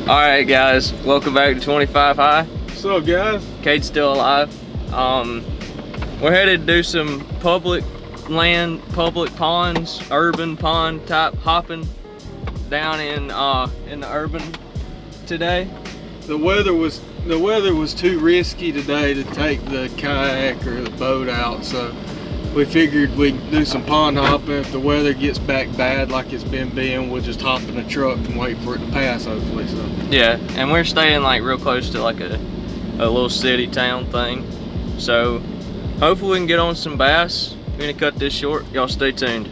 Alright guys, welcome back to 25 High. What's up guys? Cade's still alive. We're headed to do some public land, public ponds, urban pond type hopping down in the urban today. The weather was too risky today to take the kayak or the boat out, so we figured we'd do some pond hopping. If the weather gets back bad like it's been being, we'll just hop in the truck and wait for it to pass, hopefully. So yeah, and we're staying like real close to like a little city town thing, so hopefully we can get on some bass. We're gonna cut this short. Y'all stay tuned.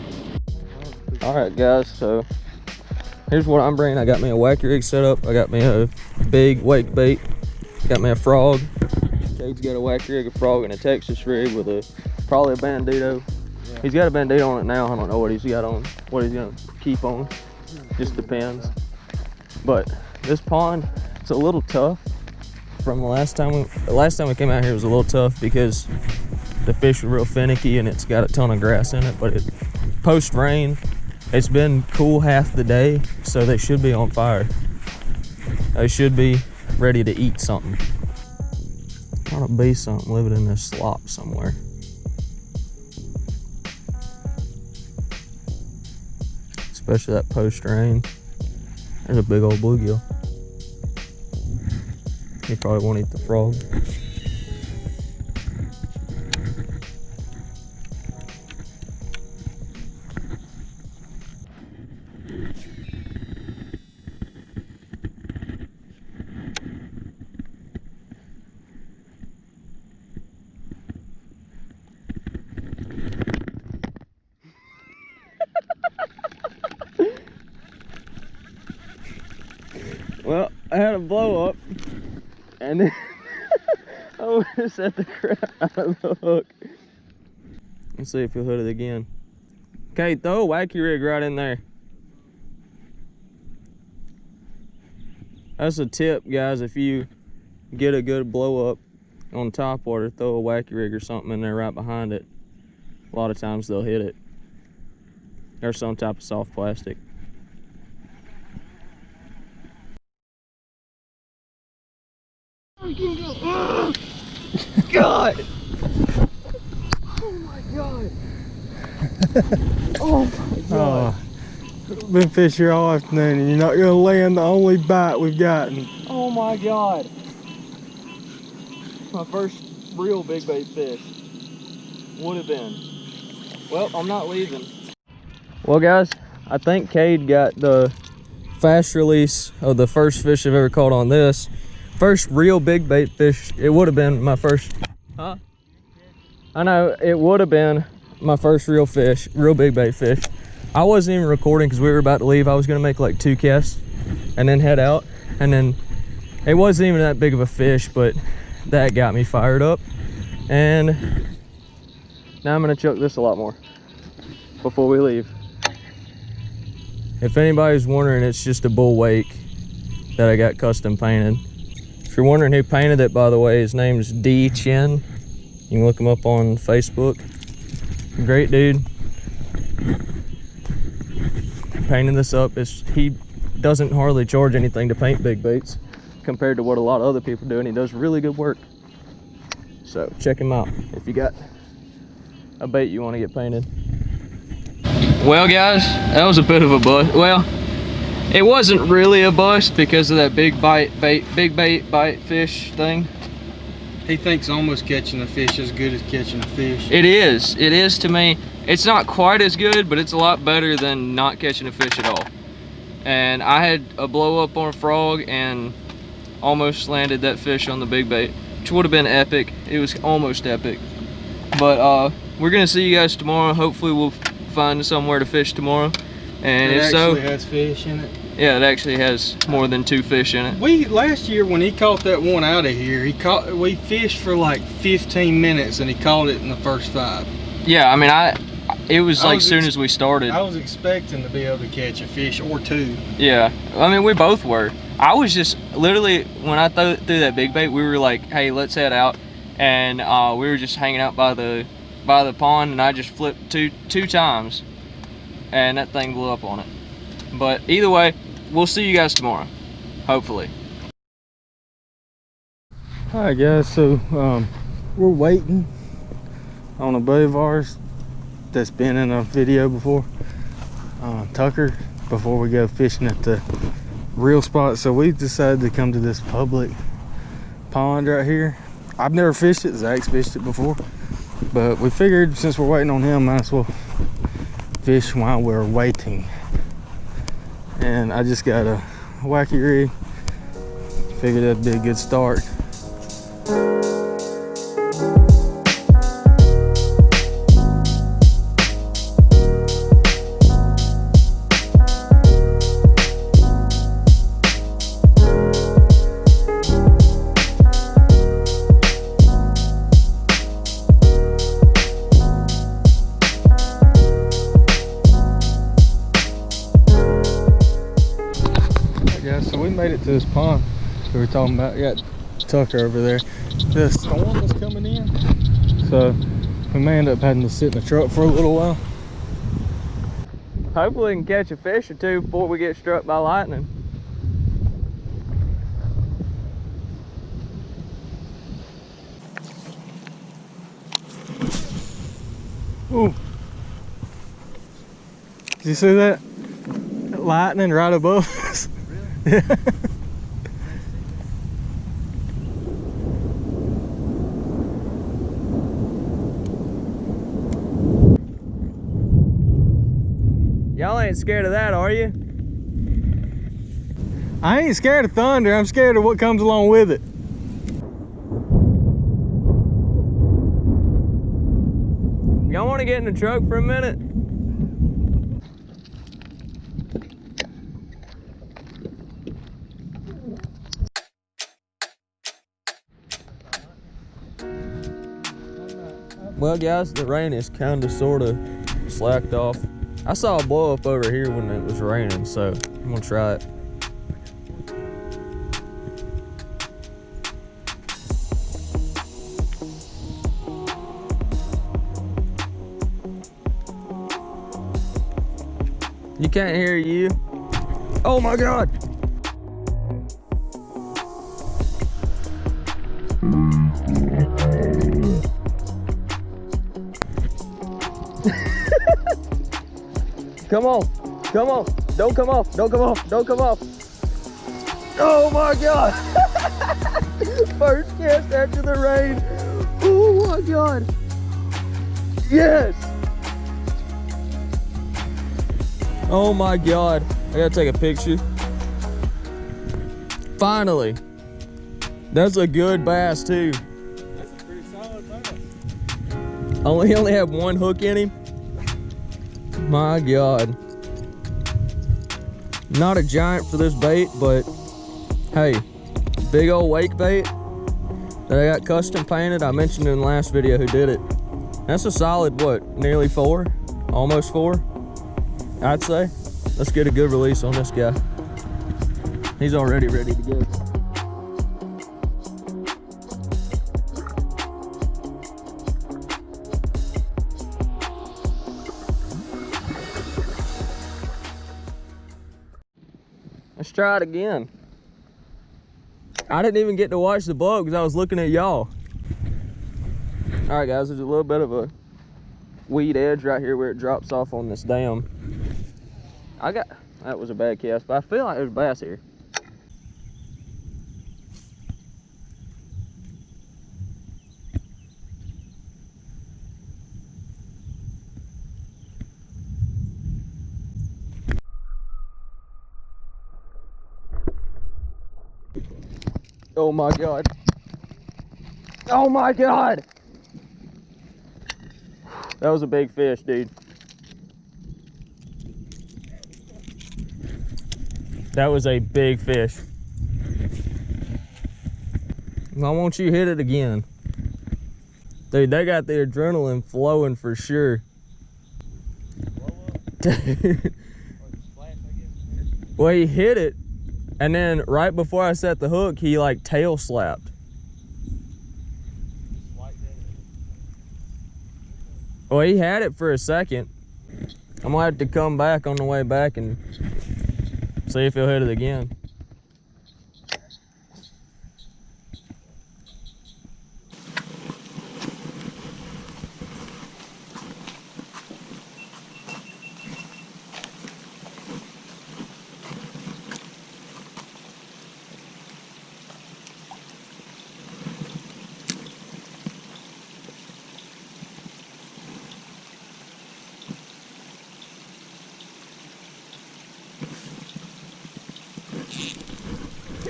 All right guys, so here's what I'm bringing. I got me a wacky rig set up. I got me a big wake bait. Got me a frog. Cade's got a wacky rig, a frog, and a Texas rig with probably a bandito. Yeah. He's got a bandito on it now. I don't know what he's got on, what he's gonna keep on. Just depends. But this pond, it's a little tough. From the last time we came out here, it was a little tough because the fish were real finicky and it's got a ton of grass in it. But post rain, it's been cool half the day, so they should be on fire. They should be ready to eat something. Ought to be something living in this slop somewhere. Especially that post rain. There's a big old bluegill. He probably won't eat the frog. Well, I had a blow up, and then I almost set the crap out of the hook. Let's see if he'll hit it again. Okay, throw a wacky rig right in there. That's a tip, guys. If you get a good blow up on topwater, throw a wacky rig or something in there right behind it. A lot of times they'll hit it. Or some type of soft plastic. God! Oh my God! Oh my God! Been fishing here all afternoon and you're not gonna land the only bite we've gotten. Oh my God! My first real big bait fish. Would have been. Well, I'm not leaving. Well guys, I think Cade got the fast release of the first fish I've ever caught on this. First real big bait fish. It would have been my first, huh? I know, it would have been my first real fish, real big bait fish. I wasn't even recording because we were about to leave. I was gonna make like 2 casts and then head out. And then it wasn't even that big of a fish, but that got me fired up. And now I'm gonna chuck this a lot more before we leave. If anybody's wondering, it's just a bull wake that I got custom painted. If you're wondering who painted it, by the way, his name's D Chin. You can look him up on Facebook. Great dude. Painting this up, he doesn't hardly charge anything to paint big baits compared to what a lot of other people do, and he does really good work. So check him out if you got a bait you want to get painted. Well guys, that was a bit of a bust. Well, it wasn't really a bust because of that big bait bite fish thing. He thinks almost catching a fish is as good as catching a fish. It is to me. It's not quite as good, but it's a lot better than not catching a fish at all. And I had a blow up on a frog and almost landed that fish on the big bait, which would have been epic. It was almost epic. But we're gonna see you guys tomorrow. Hopefully we'll find somewhere to fish tomorrow. And if so, it actually has fish in it. Yeah, it actually has more than 2 fish in it. Last year when he caught that one out of here, we fished for like 15 minutes and he caught it in the first 5. Yeah, I mean, it was like soon as we started. I was expecting to be able to catch a fish or 2. Yeah, I mean, we both were. I was just literally, when I threw that big bait, we were like, hey, let's head out. And we were just hanging out by the pond, and I just flipped two times and that thing blew up on it. But either way, we'll see you guys tomorrow. hopefully. Alright guys, so we're waiting on a buddy of ours that's been in a video before, Tucker, before we go fishing at the real spot. So we decided to come to this public pond right here. I've never fished it, Zach's fished it before, but we figured since we're waiting on him, might as well fish while we're waiting. And I just got a wacky rig, figured that'd be a good start. So we made it to this pond we were talking about. We got Tucker over there. The storm was coming in, so we may end up having to sit in the truck for a little while. Hopefully we can catch a fish or two before we get struck by lightning. Ooh. Did you see that? Lightning right above us. Yeah. Y'all ain't scared of that, are you? I ain't scared of thunder. I'm scared of what comes along with it. Y'all want to get in the truck for a minute? Well guys, the rain is kind of sort of slacked off. I saw a blow up over here when it was raining, so I'm gonna try it. You can't hear you. Oh my God. Come on, come on. Don't come off, don't come off, don't come off. Oh my God. First cast after the rain. Oh my God. Yes. Oh my God. I gotta take a picture. Finally. That's a good bass too. That's a pretty solid bass. He only had one hook in him. My God. Not a giant for this bait, but hey, big old wake bait that I got custom painted. I mentioned in the last video who did it. That's a solid, what, nearly 4? Almost 4, I'd say. Let's get a good release on this guy. He's already ready to go. Let's try it again. I didn't even get to watch the bug because I was looking at y'all. All right, guys, there's a little bit of a weed edge right here where it drops off on this dam. That was a bad cast, but I feel like there's bass here. Oh my God. Oh my God. That was a big fish, dude. That was a big fish. Why won't you hit it again? Dude, they got the adrenaline flowing for sure. Dude. Well, he hit it, and then right before I set the hook, he like tail slapped. Well, he had it for a second. I'm gonna have to come back on the way back and see if he'll hit it again.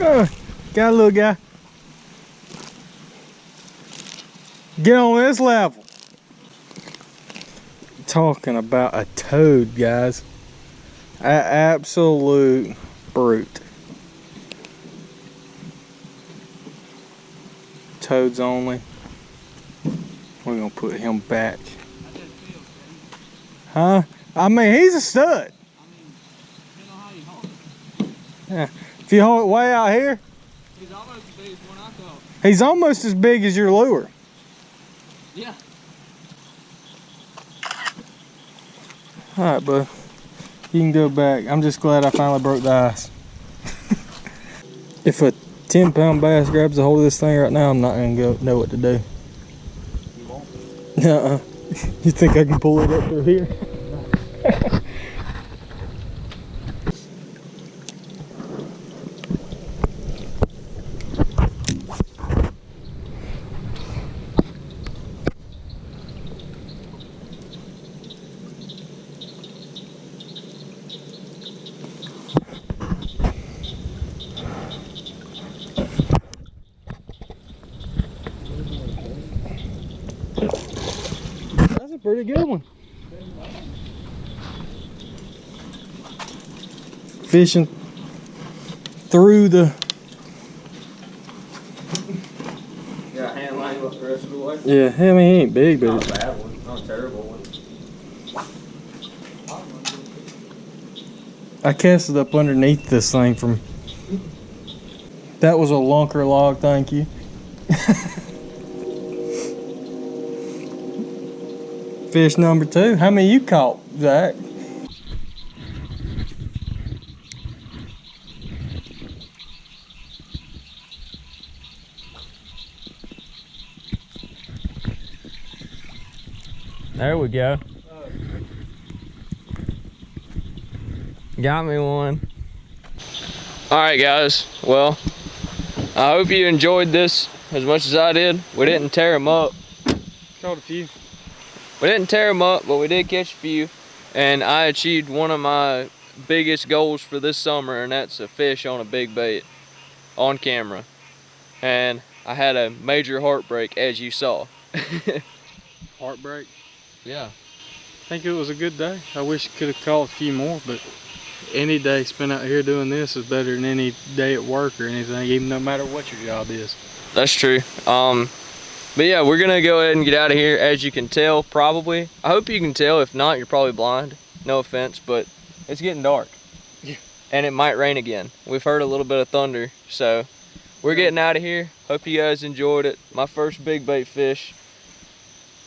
Got a little guy. Get on this level. Talking about a toad, guys. An absolute brute. Toads only. We're gonna put him back. Huh? I mean, he's a stud. Yeah. If you hold it way out here, he's almost as big as one I caught. He's almost as big as your lure. Yeah. Alright, bud. You can go back. I'm just glad I finally broke the ice. If a 10-pound bass grabs a hold of this thing right now, I'm not gonna know what to do. You won't? Nuh-uh. You think I can pull it up through here? That's a pretty good one. Fishing through the... Yeah, hand line up the rest of the way. Yeah, I mean, he ain't big, but... Not a bad one, not a terrible one. I cast it up underneath this thing from... That was a lunker log, thank you. Fish number 2. How many you caught, Zach? There we go. Got me one. Alright guys, well, I hope you enjoyed this as much as I did. We didn't tear them up. Caught a few. We didn't tear them up, but we did catch a few. And I achieved one of my biggest goals for this summer, and that's a fish on a big bait on camera. And I had a major heartbreak, as you saw. Heartbreak? Yeah. I think it was a good day. I wish I could have caught a few more, but any day spent out here doing this is better than any day at work or anything, even no matter what your job is. That's true. But yeah, we're gonna go ahead and get out of here. As you can tell, probably. I hope you can tell. If not, you're probably blind. No offense, but it's getting dark. Yeah. And it might rain again. We've heard a little bit of thunder, so we're getting out of here. Hope you guys enjoyed it. My first big bait fish.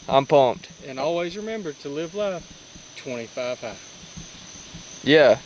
I'm pumped. And always remember to live life 25 high. Yeah.